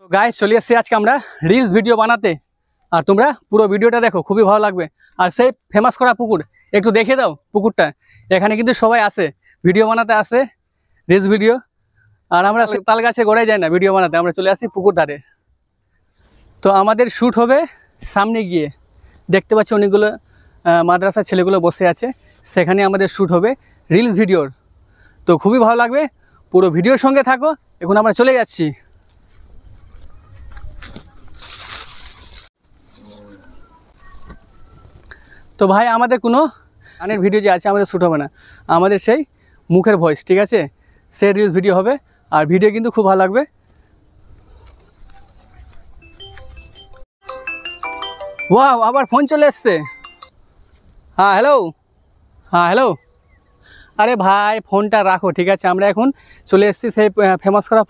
তো গাইস চলে এসেছি আজকে আমরা রিলস ভিডিও বানাতে, আর তোমরা পুরো ভিডিওটা দেখো, খুবই ভালো লাগবে। আর সেই ফেমাস করা পুকুর একটু দেখে দাও পুকুরটা। এখানে কিন্তু সবাই আসে, ভিডিও বানাতে আসে, রিলস ভিডিও। আর আমরা তাল গাছে গড়াই যাই না ভিডিও বানাতে, আমরা চলে আসি পুকুর ধারে। তো আমাদের শ্যুট হবে সামনে গিয়ে, দেখতে পাচ্ছি অনেকগুলো মাদ্রাসার ছেলেগুলো বসে আছে, সেখানে আমাদের শ্যুট হবে রিলস ভিডিওর। তো খুবই ভালো লাগবে, পুরো ভিডিওর সঙ্গে থাকো। এখন আমরা চলে যাচ্ছি। তো ভাই আমাদের কোনো গানের ভিডিও যে আছে আমাদের শ্যুট হবে না, আমাদের সেই মুখের ভয়েস, ঠিক আছে? সে রিলস ভিডিও হবে, আর ভিডিও কিন্তু খুব ভালো লাগবে। ওয়াও, আবার ফোন চলে এসছে। হ্যাঁ হ্যালো, হ্যাঁ হ্যালো। আরে ভাই ফোনটা রাখো, ঠিক আছে? আমরা এখন চলে এসেছি সেই ফেমাস করা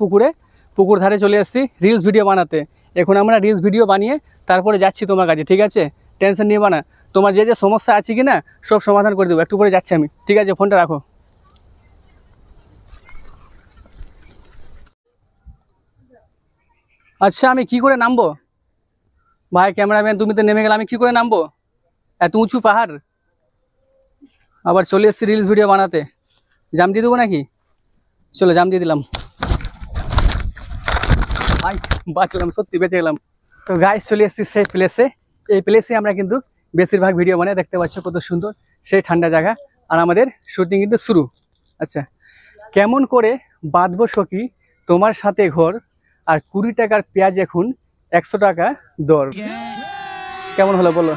পুকুর ধারে চলে এসেছি রিলস ভিডিও বানাতে। এখন আমরা রিলস ভিডিও বানিয়ে তারপরে যাচ্ছি তোমার কাছে, ঠিক আছে? টেনশন নিয়ে না, তোমার যে যে সমস্যা আছে কি না সব সমাধান করে দেবো। একটু পরে যাচ্ছি আমি, ঠিক আছে? ফোনটা রাখো। আচ্ছা আমি কি করে নামবো? ভাই ক্যামেরাম্যান তুমি তো নেমে গেলে, আমি কি করে নামবো? এত উঁচু পাহাড়। আবার চলে এসেছি রিলস ভিডিও বানাতে, জাম দিয়ে দেবো নাকি? চলো জাম দিয়ে দিলাম। ভাই বাঁচলাম, সত্যি বেঁচে গেলাম। তো গাইস চলে এসেছি সেই প্লেসে। এই প্লেসে আমরা কিন্তু বেশিরভাগ ভিডিও বানাই, দেখতে পাচ্ছ কত সুন্দর সেই ঠান্ডা জায়গা। আর আমাদের শুটিং কিন্তু শুরু। আচ্ছা, কেমন করে বাঁধবো সখী তোমার সাথে ঘর, আর 20 টাকার পেঁয়াজ এখন 100 টাকা দর। কেমন হলো বলো?